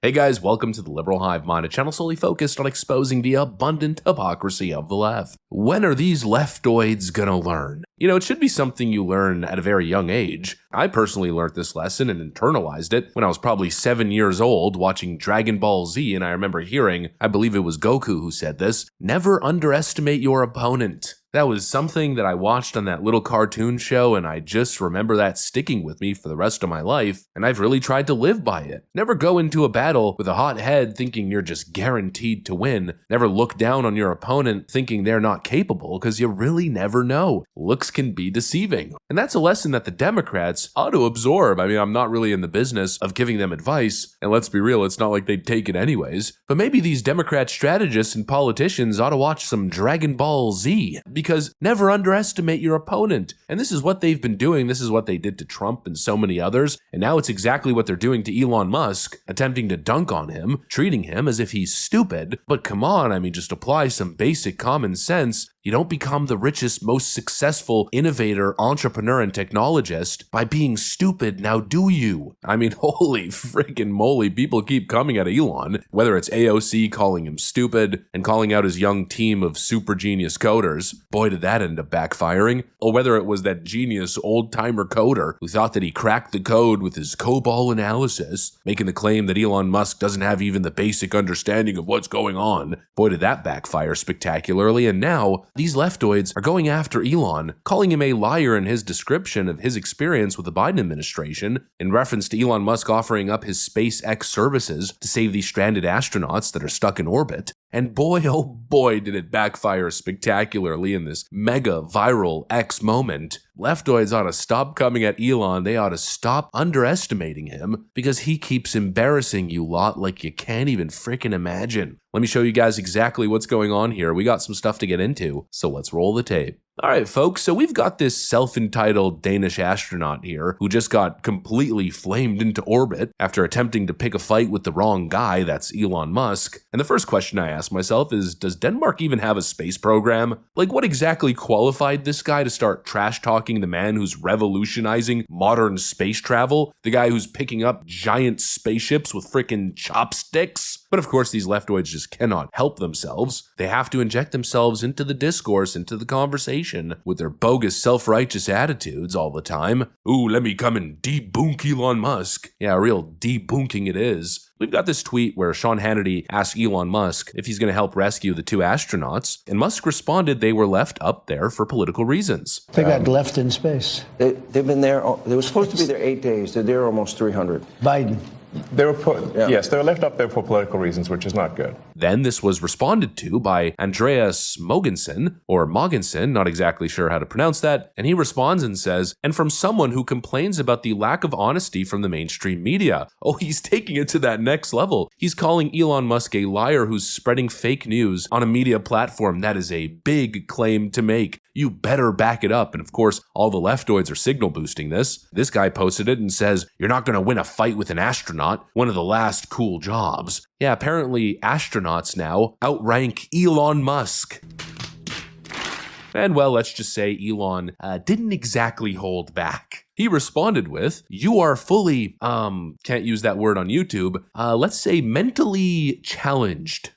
Hey guys, welcome to the Liberal Hive Mind, a channel solely focused on exposing the abundant hypocrisy of the left. When are these leftoids gonna learn? You know, it should be something you learn at a very young age. I personally learned this lesson and internalized it when I was probably 7 years old watching Dragon Ball Z, and I remember hearing, I believe it was Goku who said this, never underestimate your opponent. That was something that I watched on that little cartoon show, and I just remember that sticking with me for the rest of my life, and I've really tried to live by it. Never go into a battle with a hot head thinking you're just guaranteed to win. Never look down on your opponent thinking they're not capable, because you really never know. Looks can be deceiving. And that's a lesson that the Democrats ought to absorb. I mean, I'm not really in the business of giving them advice, and let's be real, it's not like they'd take it anyways. But maybe these Democrat strategists and politicians ought to watch some Dragon Ball Z, because never underestimate your opponent. And this is what they've been doing. This is what they did to Trump and so many others. And now it's exactly what they're doing to Elon Musk, attempting to dunk on him, treating him as if he's stupid. But come on, I mean, just apply some basic common sense. You don't become the richest, most successful innovator, entrepreneur, and technologist by being stupid, now do you? I mean, holy freaking moly, people keep coming at Elon, whether it's AOC calling him stupid and calling out his young team of super genius coders. Boy, did that end up backfiring. Or whether it was that genius old-timer coder who thought that he cracked the code with his COBOL analysis, making the claim that Elon Musk doesn't have even the basic understanding of what's going on. Boy, did that backfire spectacularly, and now these leftoids are going after Elon, calling him a liar in his description of his experience with the Biden administration in reference to Elon Musk offering up his SpaceX services to save these stranded astronauts that are stuck in orbit. And boy, oh boy, did it backfire spectacularly in this mega viral X moment. Leftoids ought to stop coming at Elon. They ought to stop underestimating him because he keeps embarrassing you lot like you can't even freaking imagine. Let me show you guys exactly what's going on here. We got some stuff to get into, so let's roll the tape. Alright folks, so we've got this self-entitled Danish astronaut here who just got completely flamed into orbit after attempting to pick a fight with the wrong guy, that's Elon Musk. And the first question I ask myself is, does Denmark even have a space program? Like, what exactly qualified this guy to start trash-talking the man who's revolutionizing modern space travel? The guy who's picking up giant spaceships with frickin' chopsticks? But of course, these leftoids just cannot help themselves. They have to inject themselves into the discourse, into the conversation, with their bogus self-righteous attitudes all the time. Ooh, let me come and debunk Elon Musk. Yeah, real debunking it is. We've got this tweet where Sean Hannity asked Elon Musk if he's going to help rescue the two astronauts, and Musk responded they were left up there for political reasons. They got left in space. They've been there, they were supposed to be there 8 days. They're there almost 300. Biden. They were yes, they were left up there for political reasons, which is not good. Then this was responded to by Andreas Mogensen, or Mogensen, not exactly sure how to pronounce that, and he responds and says, and from someone who complains about the lack of honesty from the mainstream media. Oh, he's taking it to that next level. He's calling Elon Musk a liar who's spreading fake news on a media platform. That is a big claim to make. You better back it up. And of course, all the leftoids are signal boosting this. This guy posted it and says, you're not going to win a fight with an astronaut, one of the last cool jobs. Yeah, apparently astronauts now outrank Elon Musk. And well, let's just say Elon didn't exactly hold back. He responded with, you are fully, can't use that word on YouTube, let's say mentally challenged.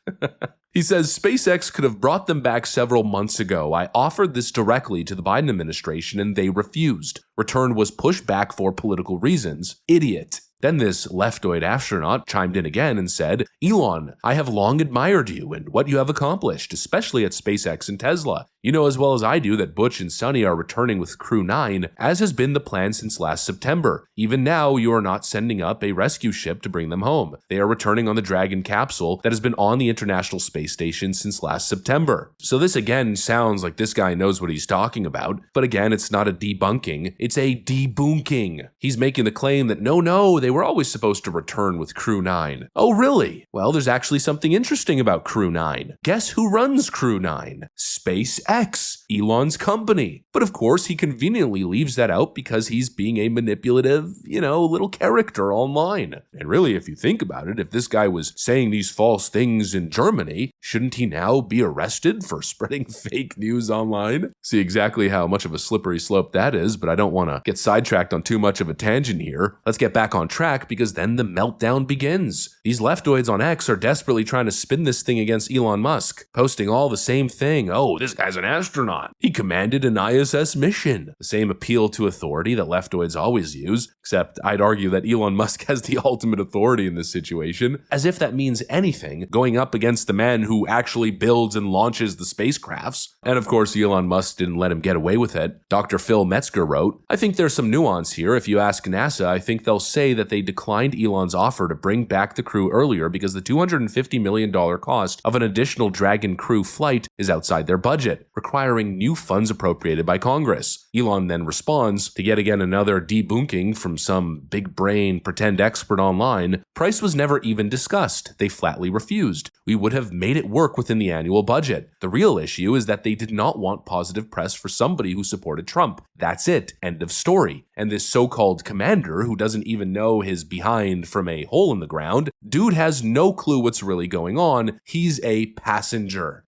He says, SpaceX could have brought them back several months ago. I offered this directly to the Biden administration and they refused. Return was pushed back for political reasons. Idiot. Then this leftoid astronaut chimed in again and said, Elon, I have long admired you and what you have accomplished, especially at SpaceX and Tesla. You know as well as I do that Butch and Sonny are returning with Crew 9, as has been the plan since last September. Even now, you are not sending up a rescue ship to bring them home. They are returning on the Dragon capsule that has been on the International Space Station since last September. So this again sounds like this guy knows what he's talking about, but again, it's not a debunking, it's a debunking. He's making the claim that no, they were always supposed to return with Crew 9. Oh, really? Well, there's actually something interesting about Crew 9. Guess who runs Crew 9? SpaceX. SpaceX, Elon's company. But of course, he conveniently leaves that out because he's being a manipulative, little character online. And really, if you think about it, if this guy was saying these false things in Germany, shouldn't he now be arrested for spreading fake news online? See exactly how much of a slippery slope that is, but I don't want to get sidetracked on too much of a tangent here. Let's get back on track because then the meltdown begins. These leftoids on X are desperately trying to spin this thing against Elon Musk, posting all the same thing. Oh, this guy's an astronaut. He commanded an ISS mission. The same appeal to authority that leftoids always use, except I'd argue that Elon Musk has the ultimate authority in this situation, as if that means anything, going up against the man who actually builds and launches the spacecrafts. And of course, Elon Musk didn't let him get away with it. Dr. Phil Metzger wrote, I think there's some nuance here. If you ask NASA, I think they'll say that they declined Elon's offer to bring back the crew earlier because the $250 million cost of an additional Dragon crew flight is outside their budget, requiring new funds appropriated by Congress. Elon then responds to yet again another debunking from some big brain pretend expert online. Price was never even discussed. They flatly refused. We would have made it work within the annual budget. The real issue is that they did not want positive press for somebody who supported Trump. That's it. End of story. And this so-called commander who doesn't even know his behind from a hole in the ground, dude has no clue what's really going on. He's a passenger.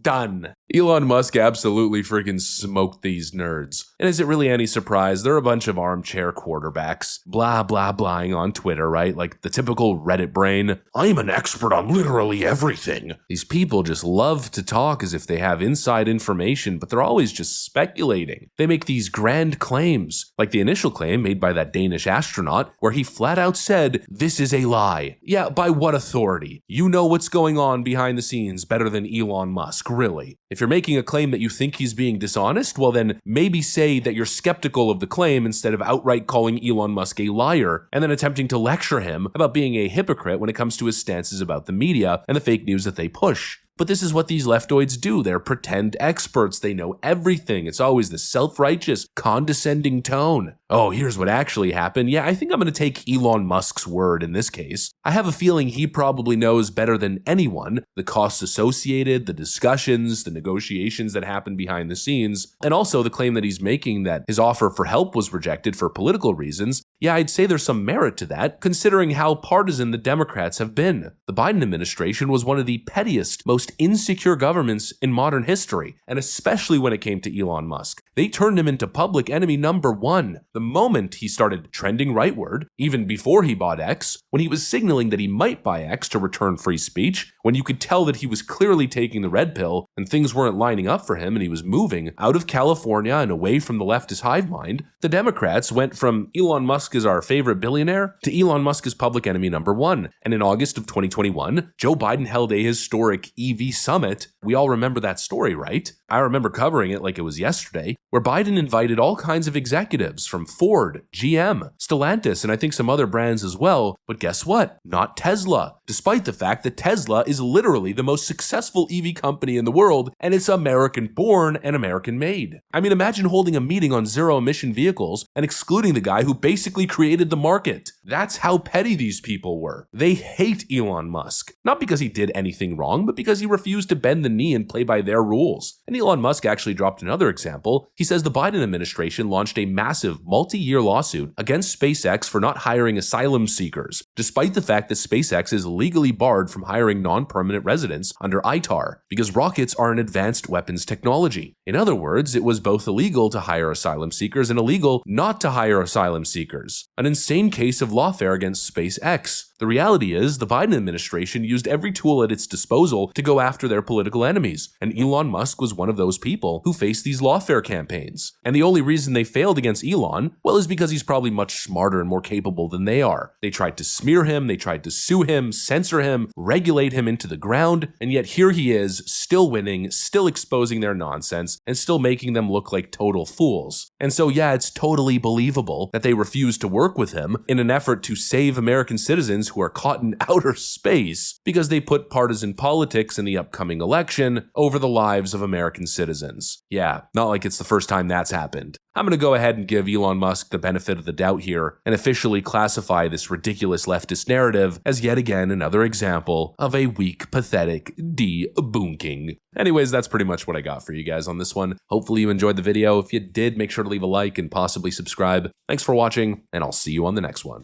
Done. Elon Musk absolutely freaking smoked these nerds. And is it really any surprise? They're a bunch of armchair quarterbacks, blah, blah, blahing on Twitter, right? Like the typical Reddit brain. I'm an expert on literally everything. These people just love to talk as if they have inside information, but they're always just speculating. They make these grand claims, like the initial claim made by that Danish astronaut, where he flat out said, this is a lie. Yeah, by what authority? You know what's going on behind the scenes better than Elon Musk, really. If you're making a claim that you think he's being dishonest, well then maybe say that you're skeptical of the claim instead of outright calling Elon Musk a liar and then attempting to lecture him about being a hypocrite when it comes to his stances about the media and the fake news that they push. But this is what these leftoids do. They're pretend experts. They know everything. It's always the self-righteous, condescending tone. Oh, here's what actually happened. Yeah, I think I'm going to take Elon Musk's word in this case. I have a feeling he probably knows better than anyone the costs associated, the discussions, the negotiations that happened behind the scenes, and also the claim that he's making that his offer for help was rejected for political reasons. Yeah, I'd say there's some merit to that, considering how partisan the Democrats have been. The Biden administration was one of the pettiest, most insecure governments in modern history, and especially when it came to Elon Musk. They turned him into public enemy number one. The moment he started trending rightward, even before he bought X, when he was signaling that he might buy X to return free speech, when you could tell that he was clearly taking the red pill and things weren't lining up for him and he was moving out of California and away from the leftist hive mind, the Democrats went from Elon Musk is our favorite billionaire to Elon Musk is public enemy number one. And in August of 2021, Joe Biden held a historic EV summit. We all remember that story, right? I remember covering it like it was yesterday, where Biden invited all kinds of executives from Ford, GM, Stellantis, and I think some other brands as well. But guess what? Not Tesla, despite the fact that Tesla is literally the most successful EV company in the world, and it's American-born and American-made. I mean, imagine holding a meeting on zero-emission vehicles and excluding the guy who basically created the market. That's how petty these people were. They hate Elon Musk, not because he did anything wrong, but because he refused to bend the knee and play by their rules. And Elon Musk actually dropped another example. He says the Biden administration launched a massive multi-year lawsuit against SpaceX for not hiring asylum seekers, despite the fact that SpaceX is legally barred from hiring non-permanent residents under ITAR because rockets are an advanced weapons technology. In other words, it was both illegal to hire asylum seekers and illegal not to hire asylum seekers. An insane case of lawfare against SpaceX. The reality is, the Biden administration used every tool at its disposal to go after their political enemies, and Elon Musk was one of those people who faced these lawfare campaigns. And the only reason they failed against Elon, well, is because he's probably much smarter and more capable than they are. They tried to smear him, they tried to sue him, censor him, regulate him into the ground, and yet here he is, still winning, still exposing their nonsense, and still making them look like total fools. And so yeah, it's totally believable that they refused to work with him in an effort to save American citizens aliens who are caught in outer space because they put partisan politics in the upcoming election over the lives of American citizens. Yeah, not like it's the first time that's happened. I'm going to go ahead and give Elon Musk the benefit of the doubt here and officially classify this ridiculous leftist narrative as yet again another example of a weak, pathetic debunking. Anyways, that's pretty much what I got for you guys on this one. Hopefully you enjoyed the video. If you did, make sure to leave a like and possibly subscribe. Thanks for watching, and I'll see you on the next one.